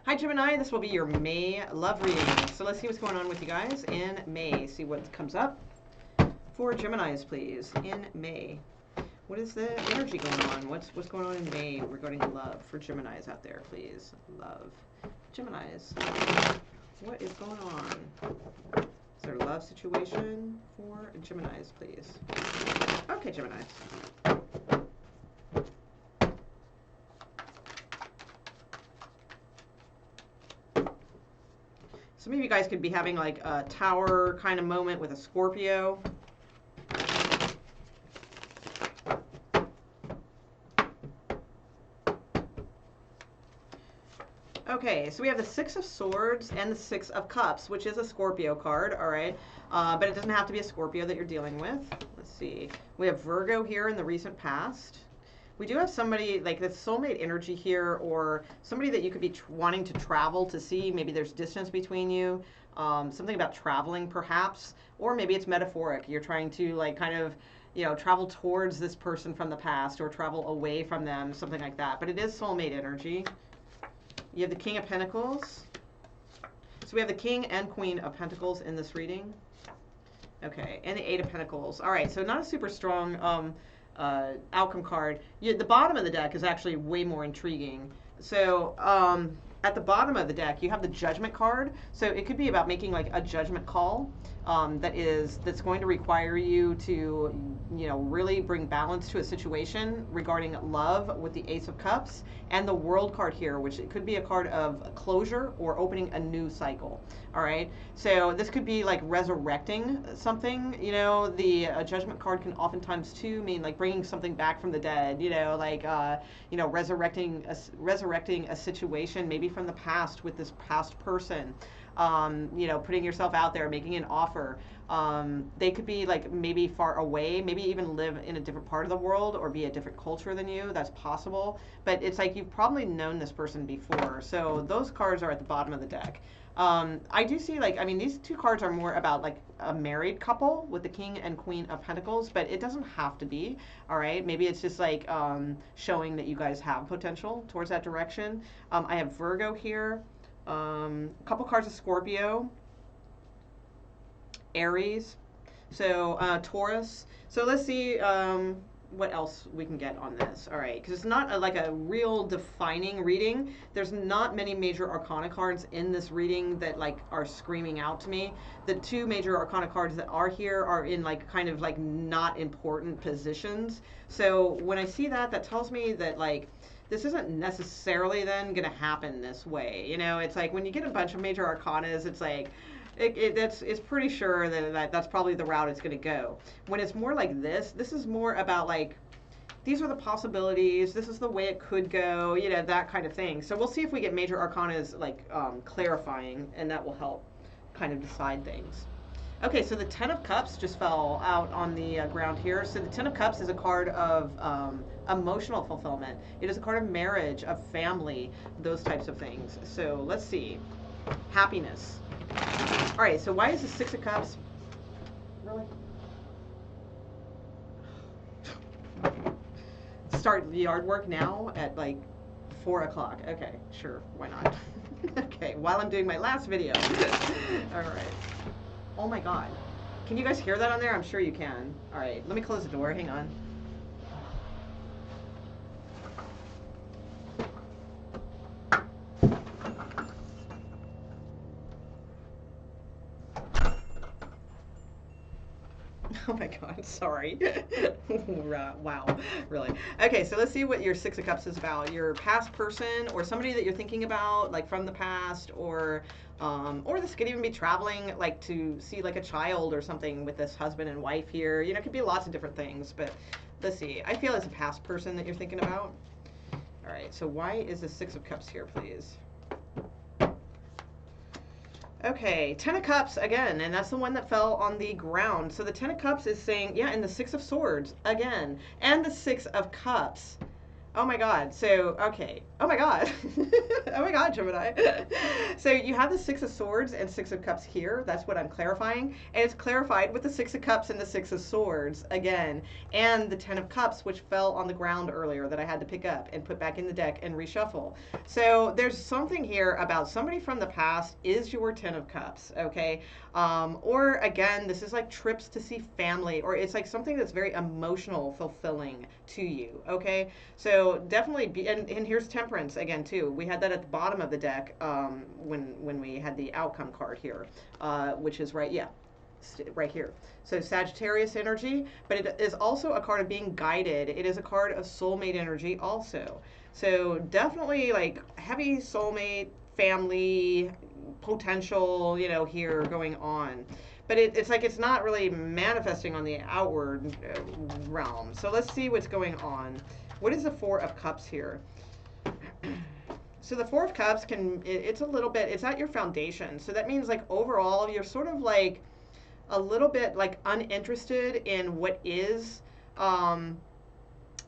Hi Gemini, this will be your May love reading. So let's see what's going on with you guys in May. See what comes up for Geminis, please, in May. What is the energy going on? What's going on in May regarding love for Geminis out there, please? Love. Geminis. What is going on? Is there a love situation for Geminis, please? Okay, Geminis. So maybe you guys could be having like a tower kind of moment with a Scorpio. Okay, so we have the Six of Swords and the Six of Cups, which is a Scorpio card, all right? But it doesn't have to be a Scorpio that you're dealing with. Let's see. We have Virgo here in the recent past. We do have somebody, like the soulmate energy here, or somebody that you could be wanting to travel to see. Maybe there's distance between you. Something about traveling, perhaps. Or maybe it's metaphoric. You're trying to, like, kind of, you know, travel towards this person from the past or travel away from them, something like that. But it is soulmate energy. You have the King of Pentacles. So we have the King and Queen of Pentacles in this reading. Okay, and the Eight of Pentacles. All right, so not a super strong outcome card. The bottom of the deck is actually way more intriguing. So at the bottom of the deck, you have the Judgment card. So it could be about making like a judgment call that's going to require you to, you know, really bring balance to a situation regarding love with the Ace of Cups, and the World card here, which it could be a card of closure or opening a new cycle. All right, so this could be like resurrecting something. You know, the Judgment card can oftentimes too mean like bringing something back from the dead. You know, like you know, resurrecting a situation maybe from the past with this past person. You know, putting yourself out there, making an offer. They could be like maybe far away, maybe even live in a different part of the world or be a different culture than you. That's possible. But it's like you've probably known this person before. So those cards are at the bottom of the deck. I do see, like, I mean, these two cards are more about like a married couple with the King and Queen of Pentacles, but it doesn't have to be. All right, maybe it's just like showing that you guys have potential towards that direction. I have Virgo here. A couple cards of Scorpio, Aries, so Taurus. So let's see what else we can get on this. All right, because it's not like a real defining reading. There's not many major arcana cards in this reading that like are screaming out to me. The two major arcana cards that are here are in like kind of like not important positions. So when I see that, that tells me that like this isn't necessarily then going to happen this way. You know, it's like when you get a bunch of major arcanas, it's like, it's pretty sure that that's probably the route it's going to go. When it's more like this is more about like, these are the possibilities, this is the way it could go, you know, that kind of thing. So we'll see if we get major arcanas like clarifying, and that will help kind of decide things. Okay, so the Ten of Cups just fell out on the ground here. So the Ten of Cups is a card of emotional fulfillment. It is a card of marriage, of family, those types of things. So let's see. Happiness. All right, so why is the Six of Cups? Really? Start the yard work now at like 4 o'clock. Okay, sure, why not? Okay, while I'm doing my last video. All right. Oh my God. Can you guys hear that on there? I'm sure you can. All right, let me close the door. Hang on. Oh my God, sorry. Wow, really. Okay, so let's see what your Six of Cups is about. Your past person or somebody that you're thinking about, like from the past, or this could even be traveling, like to see like a child or something with this husband and wife here. You know, it could be lots of different things, but let's see. I feel it's a past person that you're thinking about. All right, so why is the Six of Cups here, please? Okay, Ten of Cups again, and that's the one that fell on the ground. So the Ten of Cups is saying, yeah, and the Six of Swords again, and the Six of Cups. Oh my God. So, okay. Oh my God. Oh my God. Gemini. So you have the Six of Swords and Six of Cups here. That's what I'm clarifying. And it's clarified with the Six of Cups and the Six of Swords again. And the Ten of Cups, which fell on the ground earlier that I had to pick up and put back in the deck and reshuffle. So there's something here about somebody from the past is your Ten of Cups, okay? Or again, this is like trips to see family, or it's like something that's very emotional, fulfilling to you, okay? So definitely be, and here's Temperance again too. We had that at the bottom of the deck when we had the outcome card here, which is right, yeah, right here. So Sagittarius energy, but it is also a card of being guided. It is a card of soulmate energy also. So definitely like heavy soulmate, family, potential, you know, here going on. But it's like it's not really manifesting on the outward realm. So let's see what's going on. What is the Four of Cups here? So the Four of Cups it's a little bit, it's at your foundation. So that means like overall you're sort of like a little bit like uninterested in what is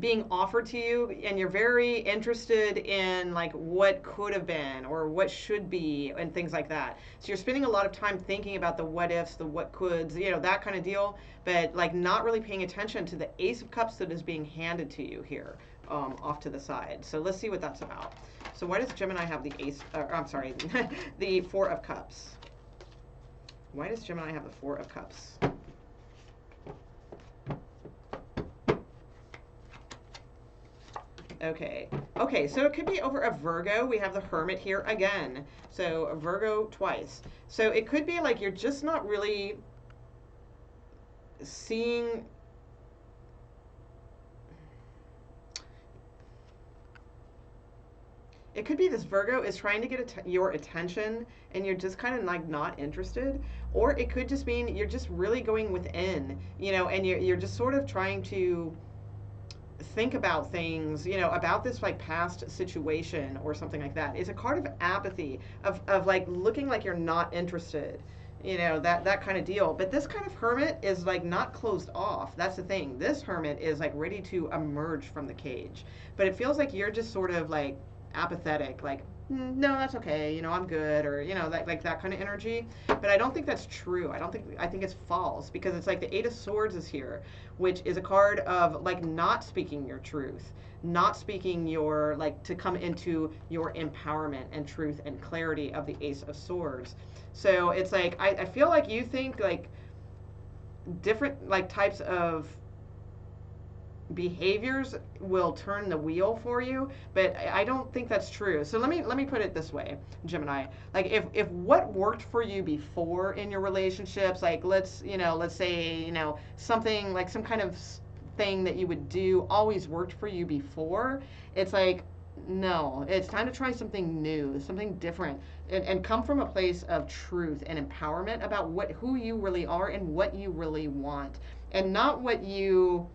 being offered to you, and you're very interested in like what could have been or what should be and things like that. So you're spending a lot of time thinking about the what ifs, the what coulds, you know, that kind of deal, but like not really paying attention to the Ace of Cups that is being handed to you here off to the side. So let's see what that's about. So why does Gemini have the the Four of Cups? Why does Gemini have the Four of Cups? Okay. Okay, so it could be over a Virgo. We have the Hermit here again. So a Virgo twice. So it could be like you're just not really seeing. It could be this Virgo is trying to get your attention and you're just kind of like not interested. Or it could just mean you're just really going within, you know, and you're just sort of trying to think about things, you know, about this like past situation or something like that. It's a card of apathy, of like looking like you're not interested, you know, that kind of deal. But this kind of Hermit is like not closed off. That's the thing. This Hermit is like ready to emerge from the cage. But it feels like you're just sort of like apathetic, like, no, that's okay, you know, I'm good, or, you know, like that kind of energy. But I don't think that's true. I think it's false, because it's like the Eight of Swords is here, which is a card of like not speaking your truth, not speaking your, like, to come into your empowerment and truth and clarity of the Ace of Swords. So it's like, I feel like you think like different like types of behaviors will turn the wheel for you, but I don't think that's true. So let me put it this way, Gemini. Like if what worked for you before in your relationships, like let's say, you know, something like some kind of thing that you would do always worked for you before, it's like, no, it's time to try something new, something different, and come from a place of truth and empowerment about who you really are and what you really want, and not what you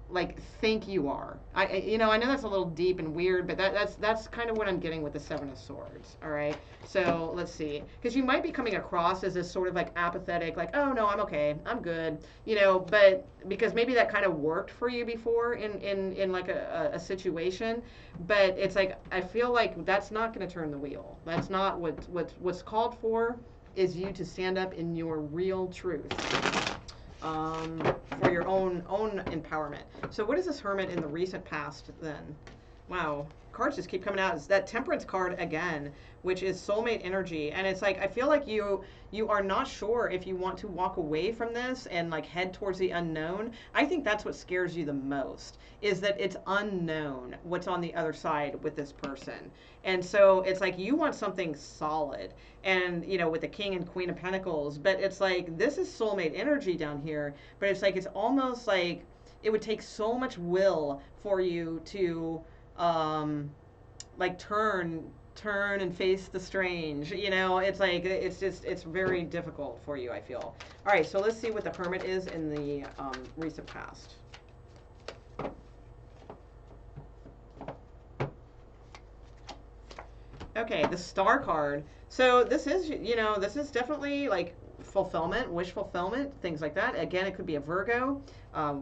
like think you are. I know that's a little deep and weird, but that's kind of what I'm getting with the Seven of Swords. All right, so let's see, because you might be coming across as this sort of like apathetic, like, oh no, I'm okay, I'm good, you know, but because maybe that kind of worked for you before in like a situation, but it's like I feel like that's not going to turn the wheel. That's not what's called for, is you to stand up in your real truth. For your own empowerment. So what is this Hermit in the recent past then? Wow, cards just keep coming out. It's that Temperance card again, which is soulmate energy, and it's like I feel like you are not sure if you want to walk away from this and like head towards the unknown. I think that's what scares you the most, is that it's unknown what's on the other side with this person. And so it's like you want something solid, and you know, with the King and Queen of Pentacles, but it's like this is soulmate energy down here, but it's like it's almost like it would take so much will for you to like turn and face the strange, you know. It's like it's very difficult for you, I feel. All right, so let's see what the Hermit is in the recent past. Okay, the Star card. So this is, you know, this is definitely like fulfillment, wish fulfillment, things like that. Again, it could be a Virgo.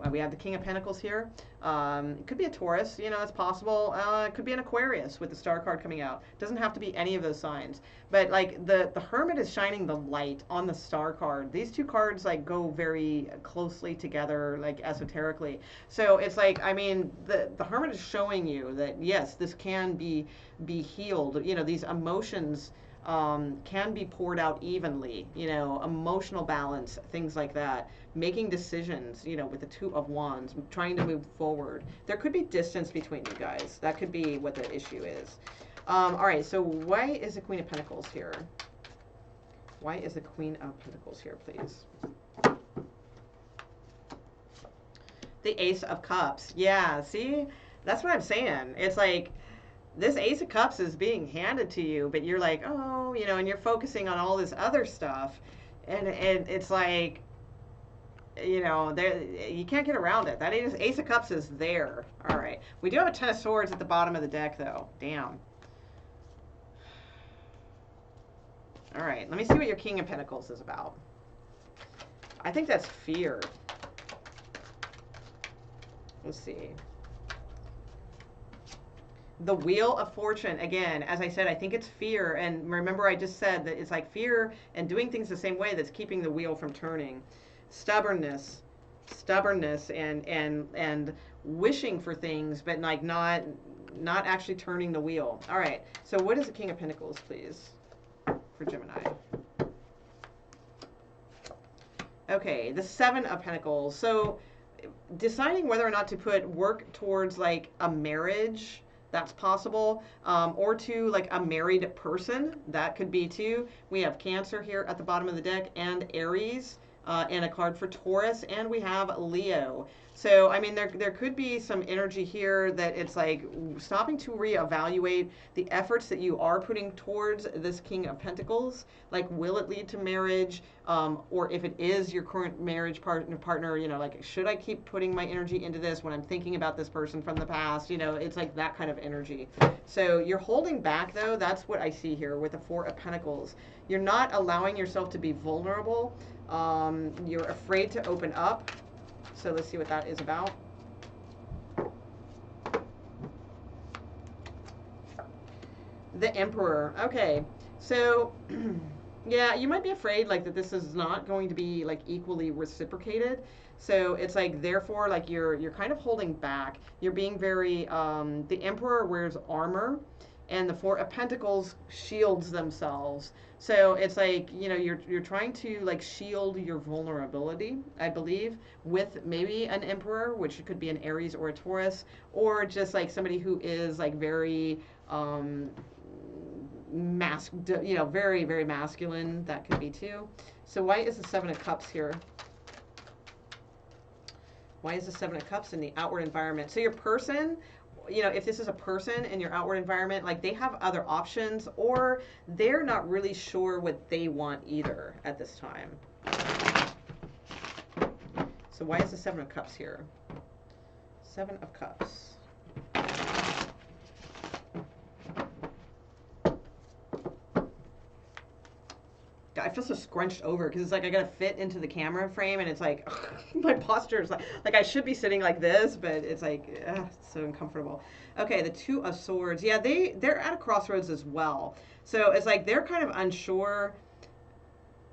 We have the King of Pentacles here. It could be a Taurus, you know, it's possible. It could be an Aquarius with the Star card coming out. It doesn't have to be any of those signs. But like the Hermit is shining the light on the Star card. These two cards like go very closely together, like esoterically. So it's like, I mean, the Hermit is showing you that yes, this can be healed. You know, these emotions can be poured out evenly, you know, emotional balance, things like that, making decisions, you know, with the Two of Wands, trying to move forward. There could be distance between you guys. That could be what the issue is. All right, so why is the Queen of Pentacles here? Why is the Queen of Pentacles here, please? The Ace of Cups. Yeah, see? That's what I'm saying. It's like, this Ace of Cups is being handed to you, but you're like, oh, you know, and you're focusing on all this other stuff. And it's like, you know, there, you can't get around it. That Ace of Cups is there. All right. We do have a Ten of Swords at the bottom of the deck, though. Damn. All right. Let me see what your King of Pentacles is about. I think that's fear. Let's see. The Wheel of Fortune, again, as I said, I think it's fear. And remember, I just said that it's like fear and doing things the same way that's keeping the wheel from turning. Stubbornness and wishing for things, but like not actually turning the wheel. All right. So what is the King of Pentacles, please, for Gemini? Okay, the Seven of Pentacles. So deciding whether or not to put work towards like a marriage, that's possible, or to like a married person, that could be too. We have Cancer here at the bottom of the deck, and Aries, and a card for Taurus, and we have Leo. So, I mean, there could be some energy here that it's like stopping to reevaluate the efforts that you are putting towards this King of Pentacles. Like, will it lead to marriage? Or if it is your current marriage partner, you know, like, should I keep putting my energy into this when I'm thinking about this person from the past? You know, it's like that kind of energy. So you're holding back, though. That's what I see here with the Four of Pentacles. You're not allowing yourself to be vulnerable. You're afraid to open up. So let's see what that is about. The Emperor. Okay. So, yeah, you might be afraid like that this is not going to be like equally reciprocated. So it's like, therefore, like you're kind of holding back. You're being very, the Emperor wears armor, and the Four of Pentacles shields themselves. So it's like, you know, you're trying to like shield your vulnerability, I believe, with maybe an Emperor, which could be an Aries or a Taurus, or just like somebody who is like very you know, very, very masculine. That could be too. So why is the Seven of Cups here? Why is the Seven of Cups in the outward environment? So your person, you know, if this is a person in your outward environment, like they have other options, or they're not really sure what they want either at this time. So why is the Seven of Cups here? Seven of Cups. I feel so scrunched over because it's like I gotta fit into the camera frame, and it's like my posture is like I should be sitting like this, but it's like it's so uncomfortable. Okay, the Two of Swords. Yeah, they're at a crossroads as well. So it's like they're kind of unsure.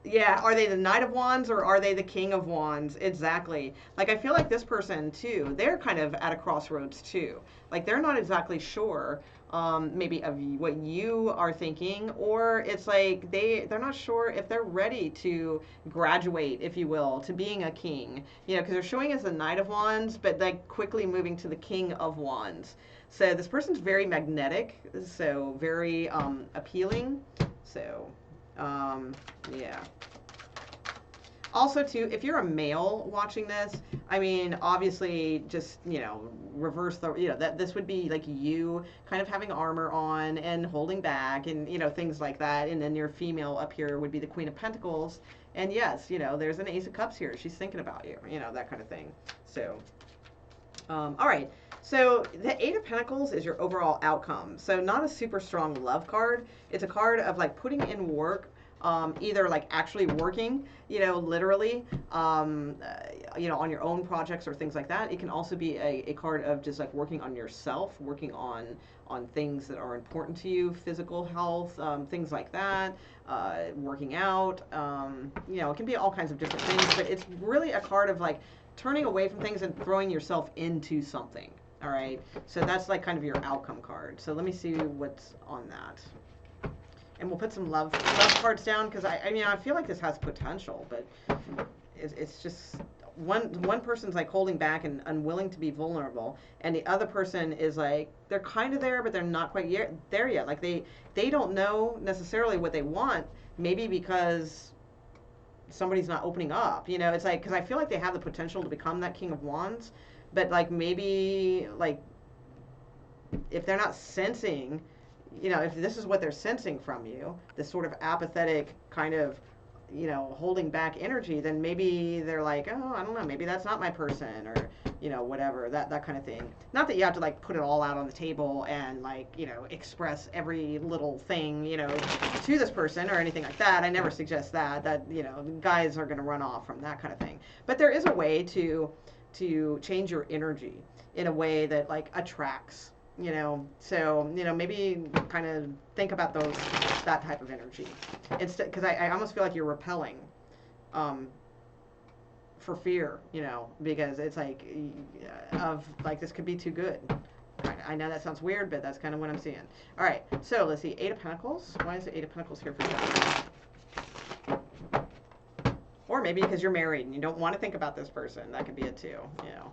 Yeah, are they the Knight of Wands or are they the King of Wands? Exactly. Like, I feel like this person, too, they're kind of at a crossroads, too. Like, they're not exactly sure, maybe of what you are thinking, or it's like they're not sure if they're ready to graduate, if you will, to being a king. You know, because they're showing us the Knight of Wands, but like quickly moving to the King of Wands. So this person's very magnetic, so very appealing. So... yeah. Also, too, if you're a male watching this, I mean, obviously, just, you know, reverse the, you know, that this would be like you kind of having armor on and holding back and, you know, things like that. And then your female up here would be the Queen of Pentacles. And yes, you know, there's an Ace of Cups here. She's thinking about you, you know, that kind of thing. So, all right. So the Eight of Pentacles is your overall outcome. So not a super strong love card. It's a card of like putting in work either like actually working, you know, literally, you know, on your own projects or things like that. It can also be a card of just like working on yourself, working on things that are important to you, physical health, things like that, working out. You know, it can be all kinds of different things, but it's really a card of like turning away from things and throwing yourself into something. All right, so that's like kind of your outcome card. So let me see what's on that. And we'll put some love cards down, because I mean, I feel like this has potential, but it's just one person's like holding back and unwilling to be vulnerable, and the other person is like, they're kind of there, but they're not quite there yet. Like they don't know necessarily what they want, maybe because somebody's not opening up. You know, it's like, because I feel like they have the potential to become that King of Wands, but like maybe like if they're not sensing, you know, if this is what they're sensing from you, this sort of apathetic kind of, you know, holding back energy, then maybe they're like, oh, I don't know, maybe that's not my person, or, you know, whatever, that kind of thing. Not that you have to like put it all out on the table and like, you know, express every little thing, you know, to this person or anything like that. I never suggest that, you know, guys are going to run off from that kind of thing. But there is a way to change your energy in a way that like attracts, you know. So, you know, maybe kind of think about that type of energy instead, because I almost feel like you're repelling for fear, you know, because it's like of like, this could be too good. I know that sounds weird, but that's kind of what I'm seeing. All right, so let's see, Eight of Pentacles. Why is the Eight of Pentacles here for you? Or maybe because you're married and you don't want to think about this person. That could be it too, you know.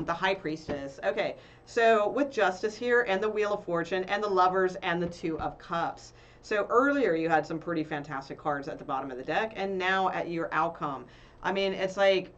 The High Priestess. Okay, so with Justice here, and the Wheel of Fortune, and the Lovers, and the Two of Cups. So earlier you had some pretty fantastic cards at the bottom of the deck, and now at your outcome. I mean, it's like,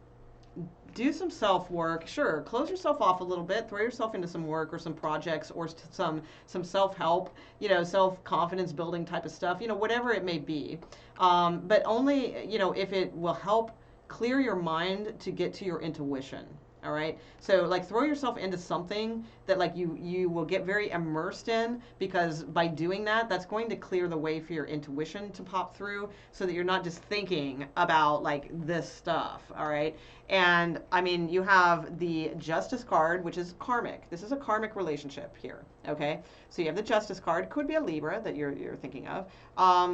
do some self-work. Sure, close yourself off a little bit, throw yourself into some work or some projects or some self-help, you know, self-confidence building type of stuff, you know, whatever it may be. But only, you know, if it will help clear your mind to get to your intuition. All right, so like throw yourself into something that like you will get very immersed in, because by doing that, that's going to clear the way for your intuition to pop through, so that you're not just thinking about like this stuff. All right, and I mean, you have the Justice card, which is karmic. This is a karmic relationship here. Okay, so you have the Justice card, could be a Libra that you're thinking of.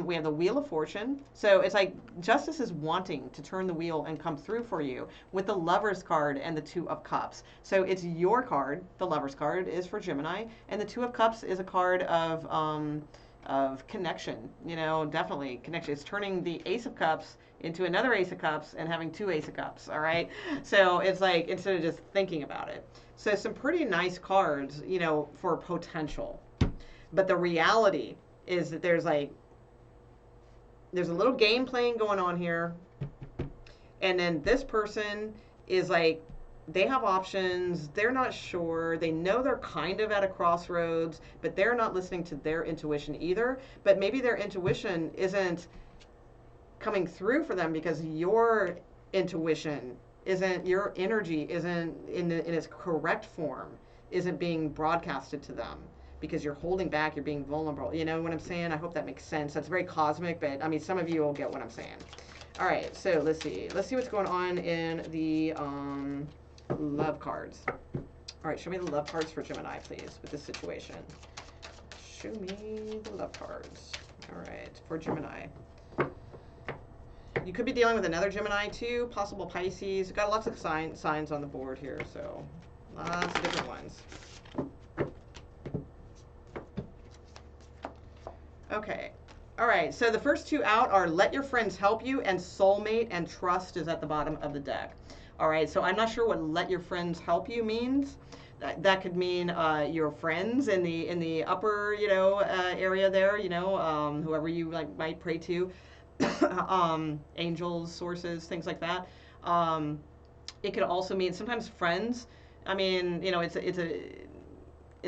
We have the Wheel of Fortune, so it's like Justice is wanting to turn the wheel and come through for you, with the Lovers card and the Two of Cups. So it's your card. The Lovers card is for Gemini, and the Two of Cups is a card of connection. You know, definitely connection. It's turning the Ace of Cups into another Ace of Cups and having two Ace of Cups. All right, so it's like, instead of just thinking about it. So some pretty nice cards, you know, for potential. But the reality is that there's a little game playing going on here. And then this person is like, they have options. They're not sure. They know they're kind of at a crossroads, but they're not listening to their intuition either. But maybe their intuition isn't coming through for them because your intuition isn't, your energy isn't in its correct form, isn't being broadcasted to them, because you're holding back, you're being vulnerable. You know what I'm saying? I hope that makes sense. That's very cosmic, but I mean, some of you will get what I'm saying. All right, so let's see what's going on in the love cards. All right, show me the love cards for Gemini, please, with this situation. Show me the love cards. All right, for Gemini. You could be dealing with another Gemini too, possible Pisces. Got lots of signs on the board here, so lots of different ones. Okay. All right, so the first two out are Let Your Friends Help You, and Soulmate and Trust is at the bottom of the deck. All right, so I'm not sure what Let Your Friends Help You means. That could mean your friends in the upper, you know, area there, you know, whoever you like might pray to, angels, sources, things like that. It could also mean sometimes friends. I mean, you know, it's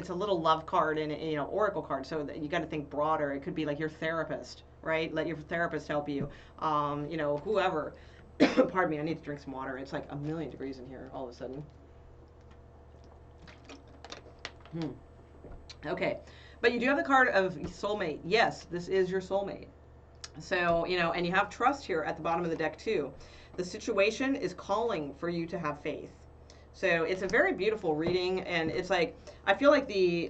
a little love card and, you know, oracle card, so that you got to think broader. It could be like your therapist, right? Let your therapist help you. You know, whoever. Pardon me, I need to drink some water. It's like 1,000,000 degrees in here all of a sudden. Okay, but you do have the card of soulmate. Yes, this is your soulmate. So, you know, and you have trust here at the bottom of the deck too. The situation is calling for you to have faith. So it's a very beautiful reading, and it's like, I feel like the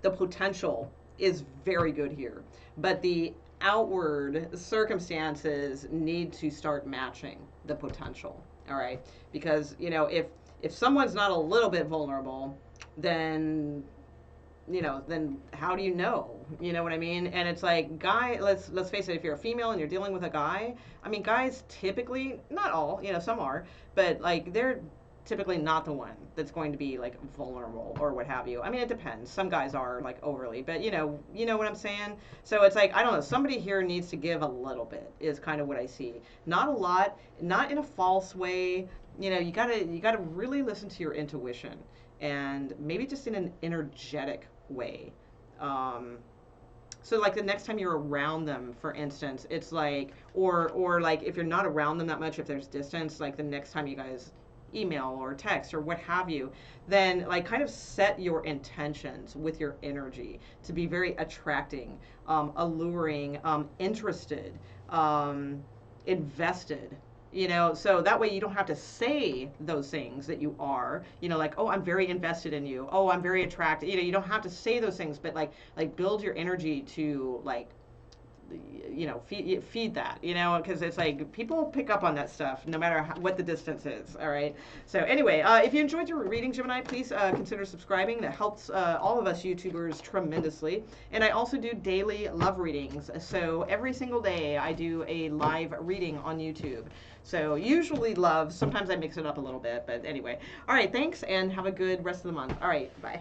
potential is very good here, but the outward circumstances need to start matching the potential. All right, because you know, if someone's not a little bit vulnerable, then you know, then how do you know? You know what I mean? And it's like, guy, let's face it, if you're a female and you're dealing with a guy, I mean, guys typically, not all, you know, some are, but like they're typically not the one that's going to be like vulnerable or what have you. I mean, it depends. Some guys are like overly, but you know what I'm saying? So it's like, I don't know, somebody here needs to give a little bit is kind of what I see. Not a lot, not in a false way. You know, you gotta really listen to your intuition, and maybe just in an energetic way. So like the next time you're around them, for instance, it's like, or like if you're not around them that much, if there's distance, like the next time you guys email or text or what have you, then like kind of set your intentions with your energy to be very attracting, alluring, interested, invested. You know, so that way you don't have to say those things that you are, you know, like, oh, I'm very invested in you. Oh, I'm very attracted. You know, you don't have to say those things, but like build your energy to like, you know, feed that, you know, because it's like people pick up on that stuff no matter what the distance is. All right. So anyway, if you enjoyed your reading, Gemini, please consider subscribing. That helps all of us YouTubers tremendously. And I also do daily love readings. So every single day I do a live reading on YouTube. So usually love, sometimes I mix it up a little bit, but anyway. All right, thanks, and have a good rest of the month. All right, bye.